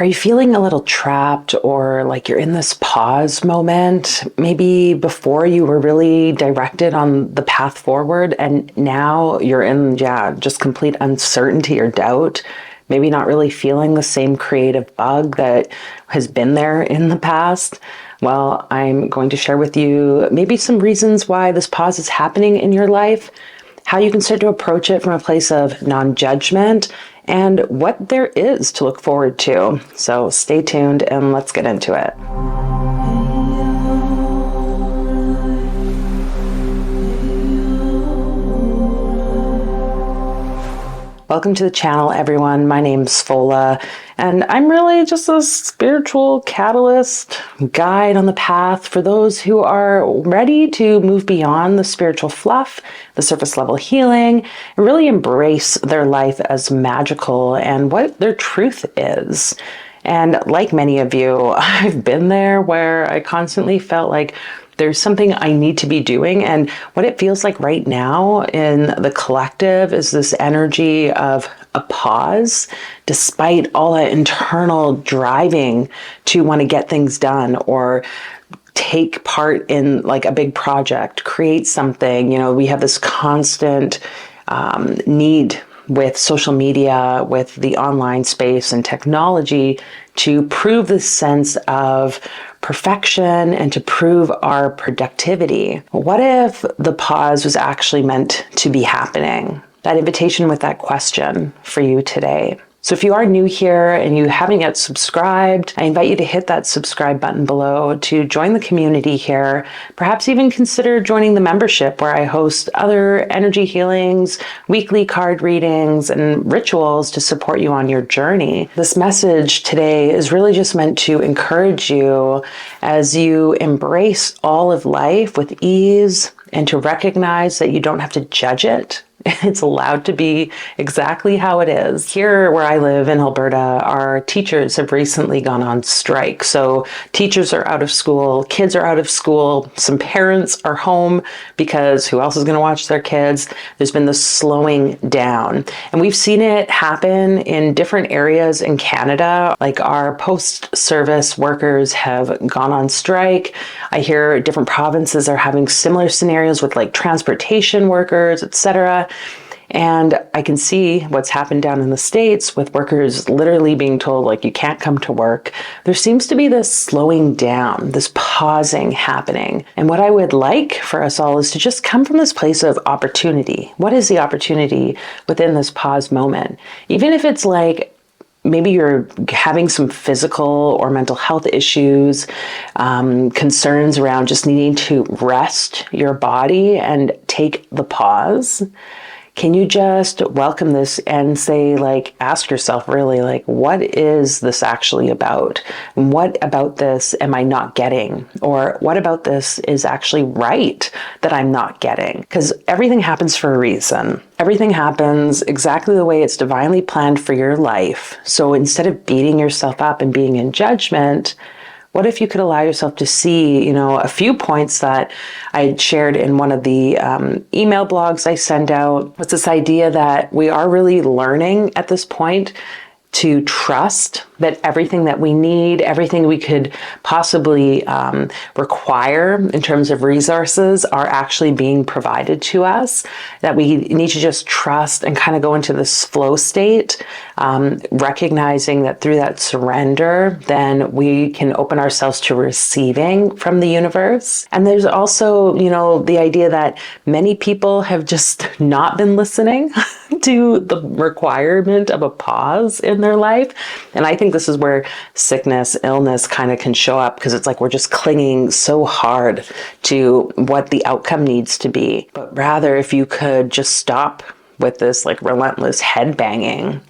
Are you feeling a little trapped or like you're in this pause moment? Maybe before you were really directed on the path forward and now you're in, just complete uncertainty or doubt. Maybe not really feeling the same creative bug that has been there in the past. Well, I'm going to share with you maybe some reasons why this pause is happening in your life, how you can start to approach it from a place of non-judgment, and what there is to look forward to. So stay tuned and let's get into it. Welcome to the channel, everyone. My name's Fola, and I'm really just a spiritual catalyst guide on the path for those who are ready to move beyond the spiritual fluff, the surface level healing, and really embrace their life as magical and what their truth is. And like many of you, I've been there where I constantly felt like there's something I need to be doing. And what it feels like right now in the collective is this energy of a pause, despite all that internal driving to want to get things done or take part in like a big project, create something. You know, we have this constant need with social media, with the online space and technology to prove this sense of perfection and to prove our productivity. What if the pause was actually meant to be happening? That invitation with that question for you today. So if you are new here and you haven't yet subscribed, I invite you to hit that subscribe button below to join the community here. Perhaps even consider joining the membership where I host other energy healings, weekly card readings, and rituals to support you on your journey. This message today is really just meant to encourage you as you embrace all of life with ease and to recognize that you don't have to judge it. It's allowed to be exactly how it is. Here where I live in Alberta, our teachers have recently gone on strike. So teachers are out of school, kids are out of school, some parents are home because who else is going to watch their kids? There's been this slowing down. And we've seen it happen in different areas in Canada. Like our post-service workers have gone on strike. I hear different provinces are having similar scenarios with like transportation workers, etc. And I can see what's happened down in the States with workers literally being told, like, you can't come to work. There seems to be this slowing down, this pausing happening. And what I would like for us all is to just come from this place of opportunity. What is the opportunity within this pause moment? Even if it's like, maybe you're having some physical or mental health issues, concerns around just needing to rest your body and take the pause. Can you just welcome this and say, like, ask yourself really, like, what is this actually about? And what about this am I not getting? Or what about this is actually right that I'm not getting? Because everything happens for a reason. Everything happens exactly the way it's divinely planned for your life. So instead of beating yourself up and being in judgment, what if you could allow yourself to see, a few points that I had shared in one of the email blogs I send out? It's this idea that we are really learning at this point to trust that everything that we need, everything we could possibly require in terms of resources are actually being provided to us, that we need to just trust and kind of go into this flow state, recognizing that through that surrender, then we can open ourselves to receiving from the universe. And there's also, the idea that many people have just not been listening to the requirement of a pause in their life. And I think this is where sickness, illness kind of can show up, because it's like we're just clinging so hard to what the outcome needs to be. But rather, if you could just stop with this like relentless head banging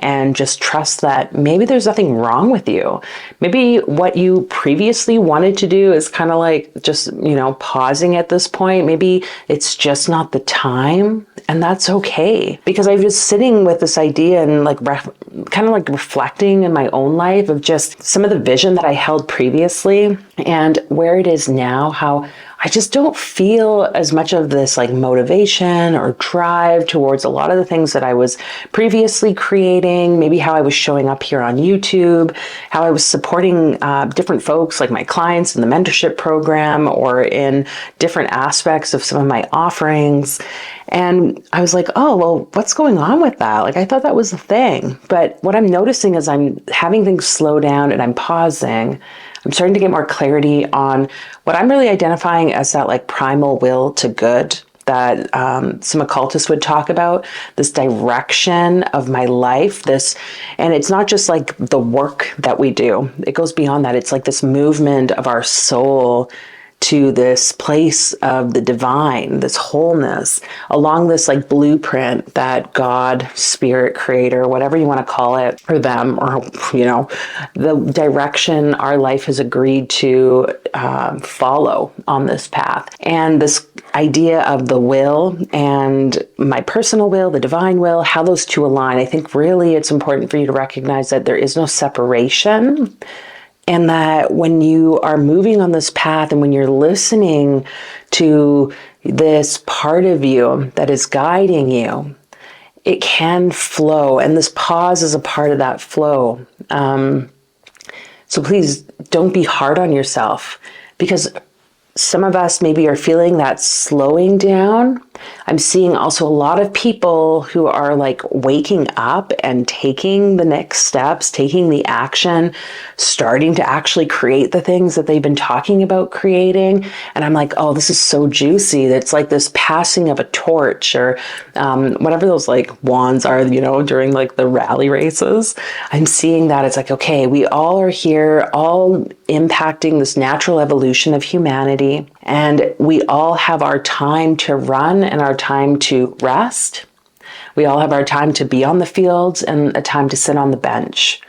and just trust that maybe there's nothing wrong with you. Maybe what you previously wanted to do is kind of like just, pausing at this point. Maybe it's just not the time, and that's okay. Because I was sitting with this idea and like kind of like reflecting in my own life of just some of the vision that I held previously and where it is now, how I just don't feel as much of this like motivation or drive towards a lot of the things that I was previously creating, maybe how I was showing up here on YouTube, how I was supporting different folks like my clients in the mentorship program or in different aspects of some of my offerings. And I was like, oh, well, what's going on with that? Like, I thought that was the thing. But what I'm noticing is I'm having things slow down and I'm pausing. I'm starting to get more clarity on what I'm really identifying as that like primal will to good that some occultists would talk about, this direction of my life, and it's not just like the work that we do. It goes beyond that. It's like this movement of our soul to this place of the divine, this wholeness, along this like blueprint that God, spirit, creator, whatever you want to call it, or them, or, the direction our life has agreed to follow on this path. And this idea of the will and my personal will, the divine will, how those two align, I think really it's important for you to recognize that there is no separation. And that when you are moving on this path and when you're listening to this part of you that is guiding you, it can flow. And this pause is a part of that flow. So please don't be hard on yourself, because some of us maybe are feeling that slowing down. I'm seeing also a lot of people who are like waking up and taking the next steps, taking the action, starting to actually create the things that they've been talking about creating. And I'm like, oh, this is so juicy. It's like this passing of a torch or whatever those like wands are, during like the rally races. I'm seeing that it's like, okay, we all are here, all impacting this natural evolution of humanity. And we all have our time to run and our time to rest. We all have our time to be on the fields and a time to sit on the bench.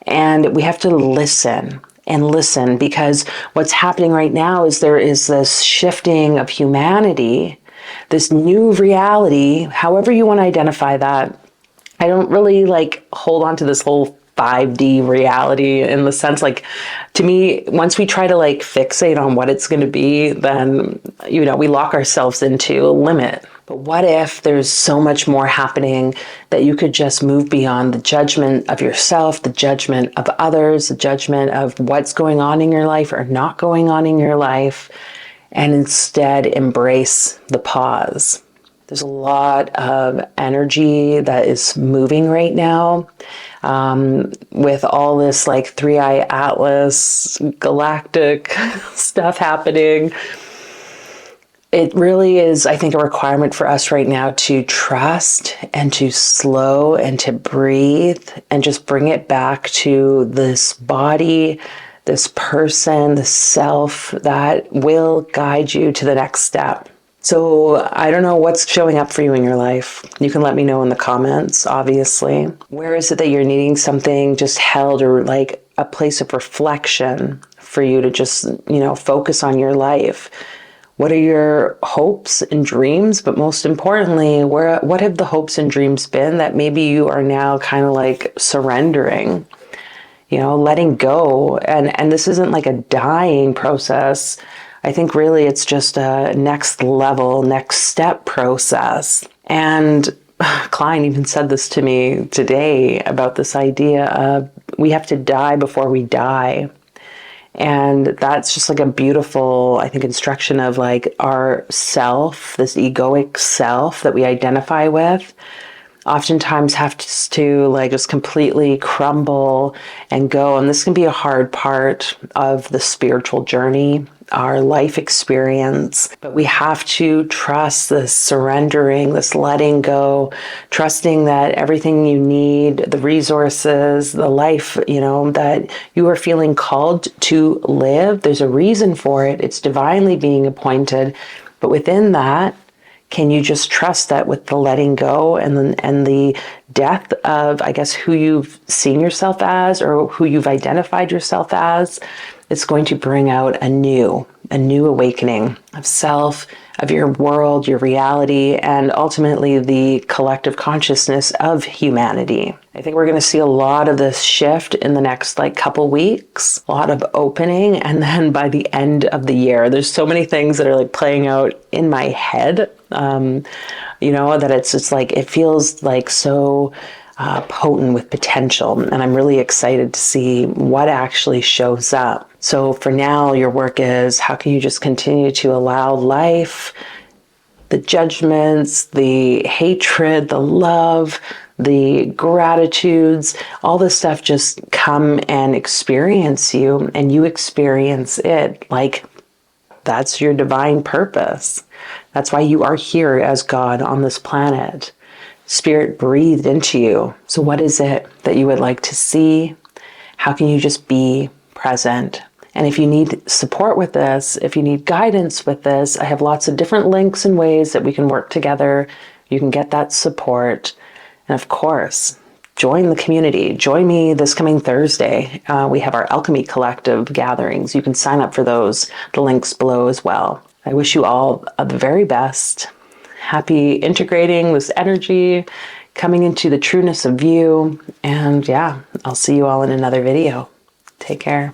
And we have to listen and listen, because what's happening right now is there is this shifting of humanity, this new reality, however you want to identify that. I don't really like hold on to this whole 5D reality in the sense, like, to me, once we try to like fixate on what it's going to be, then, we lock ourselves into a limit. But what if there's so much more happening that you could just move beyond the judgment of yourself, the judgment of others, the judgment of what's going on in your life or not going on in your life, and instead embrace the pause? There's a lot of energy that is moving right now. With all this like 3-eye atlas, galactic stuff happening. It really is, I think, a requirement for us right now to trust and to slow and to breathe and just bring it back to this body, this person, the self that will guide you to the next step. So I don't know what's showing up for you in your life. You can let me know in the comments, obviously. Where is it that you're needing something just held, or like a place of reflection for you to just, focus on your life? What are your hopes and dreams? But most importantly, what have the hopes and dreams been that maybe you are now kind of like surrendering, letting go? And this isn't like a dying process. I think really it's just a next level, next step process. And Klein even said this to me today about this idea of we have to die before we die. And that's just like a beautiful, I think, instruction of like our self, this egoic self that we identify with, oftentimes have to like just completely crumble and go. And this can be a hard part of the spiritual journey, our life experience, but we have to trust this surrendering, this letting go, trusting that everything you need, the resources, the life, that you are feeling called to live, there's a reason for it. It's divinely being appointed. But within that, can you just trust that with the letting go and the death of, I guess, who you've seen yourself as or who you've identified yourself as? It's going to bring out a new awakening of self, of your world, your reality, and ultimately the collective consciousness of humanity. I think we're going to see a lot of this shift in the next couple weeks, a lot of opening, and then by the end of the year, there's so many things that are playing out in my head, that it's just it feels so potent with potential, and I'm really excited to see what actually shows up. So for now, your work is, how can you just continue to allow life, the judgments, the hatred, the love, the gratitudes, all this stuff just come and experience you, and you experience it that's your divine purpose. That's why you are here as God on this planet. Spirit breathed into you. So what is it that you would like to see? How can you just be present? And if you need support with this, if you need guidance with this, I have lots of different links and ways that we can work together. You can get that support. And of course, join the community. Join me this coming Thursday. We have our Alchemy Collective gatherings. You can sign up for those. The link's below as well. I wish you all the very best. Happy integrating this energy, coming into the trueness of you. And yeah, I'll see you all in another video. Take care.